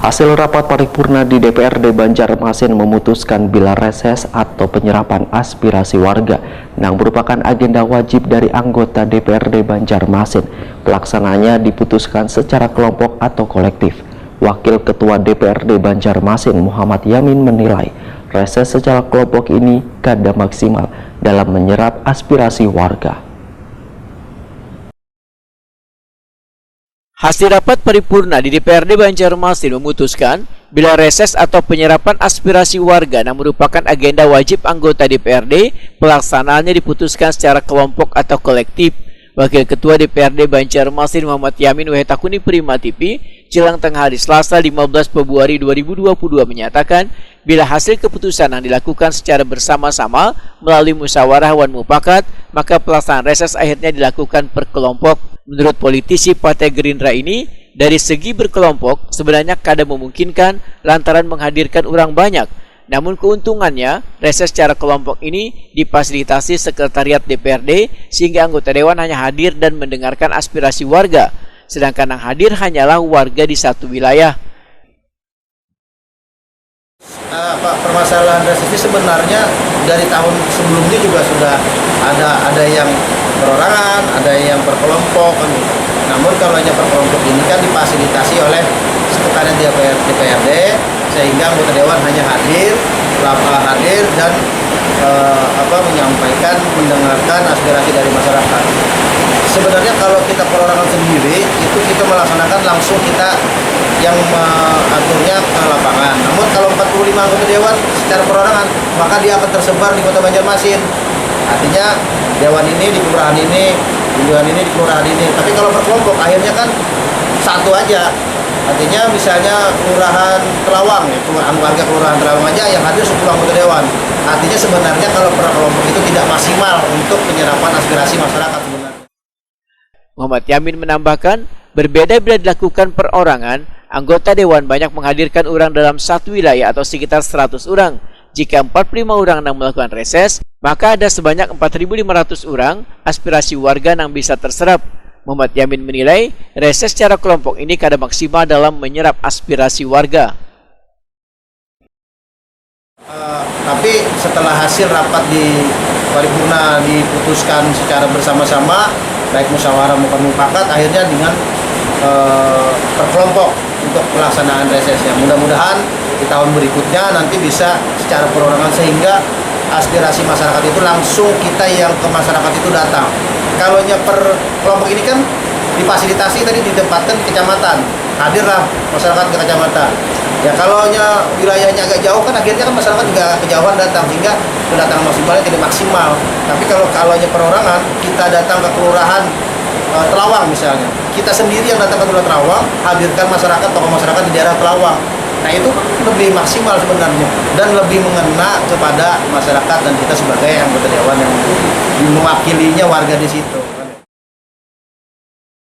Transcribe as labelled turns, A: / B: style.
A: Hasil rapat paripurna di DPRD Banjarmasin memutuskan bila reses atau penyerapan aspirasi warga yang merupakan agenda wajib dari anggota DPRD Banjarmasin. Pelaksananya diputuskan secara kelompok atau kolektif. Wakil Ketua DPRD Banjarmasin Muhammad Yamin menilai reses secara kelompok ini kada maksimal dalam menyerap aspirasi warga.
B: Hasil rapat paripurna di DPRD Banjarmasin memutuskan bila reses atau penyerapan aspirasi warga yang merupakan agenda wajib anggota DPRD, pelaksanaannya diputuskan secara kelompok atau kolektif. Wakil Ketua DPRD Banjarmasin Muhammad Yamin Wehetakuni Prima TV jelang tengah hari Selasa 15 Februari 2022 menyatakan bila hasil keputusan yang dilakukan secara bersama-sama melalui musyawarah wan mufakat, maka pelaksanaan reses akhirnya dilakukan per kelompok. Menurut politisi Partai Gerindra ini, dari segi berkelompok sebenarnya kada memungkinkan lantaran menghadirkan orang banyak. Namun keuntungannya, reses secara kelompok ini difasilitasi Sekretariat DPRD sehingga anggota Dewan hanya hadir dan mendengarkan aspirasi warga, sedangkan yang hadir hanyalah warga di satu wilayah.
C: Permasalahan reses ini sebenarnya dari tahun sebelumnya juga sudah ada yang perorangan, ada yang per kelompok kan. Namun kalau hanya per kelompok ini kan difasilitasi oleh Sekretariat DPRD sehingga anggota dewan hanya hadir dan menyampaikan, mendengarkan aspirasi dari masyarakat. Sebenarnya kalau kita perorangan sendiri itu kita melaksanakan langsung kita yang mengaturnya ke lapangan. Namun kalau 45 anggota dewan secara perorangan maka dia akan tersebar di Kota Banjarmasin. Artinya dewan ini di kelurahan ini, dewan ini di kelurahan ini. Tapi kalau berkelompok akhirnya kan satu aja. Artinya misalnya kelurahan Telawang, warga kelurahan Telawang aja yang hadir 10 anggota dewan. Artinya sebenarnya kalau per kelompok itu tidak maksimal untuk penyerapan aspirasi masyarakat sebenarnya.
B: Muhammad Yamin menambahkan, berbeda bila dilakukan perorangan, anggota dewan banyak menghadirkan orang dalam satu wilayah atau sekitar 100 orang. Jika 45 orang yang melakukan reses, maka ada sebanyak 4.500 orang aspirasi warga yang bisa terserap. Muhammad Yamin menilai reses secara kelompok ini kada maksimal dalam menyerap aspirasi warga.
C: Tapi setelah hasil rapat di paripurna diputuskan secara bersama-sama, baik musyawarah maupun mufakat, akhirnya dengan perkelompok untuk pelaksanaan resesnya. Mudah-mudahan di tahun berikutnya nanti bisa secara perorangan sehingga aspirasi masyarakat itu langsung kita yang ke masyarakat itu datang. Kalau per kelompok ini kan difasilitasi tadi ditempatkan di kecamatan, hadirlah masyarakat ke kecamatan. Ya kalau wilayahnya agak jauh kan akhirnya kan masyarakat juga kejauhan datang sehingga kedatangan maksimalnya tidak maksimal. Tapi kalau perorangan kita datang ke kelurahan Telawang misalnya, kita sendiri yang datang ke kelurahan Telawang, hadirkan masyarakat, tokoh masyarakat di daerah Telawang. Nah itu lebih maksimal sebenarnya dan lebih mengena kepada masyarakat dan kita sebagai anggota dewan yang mewakilinya warga di situ.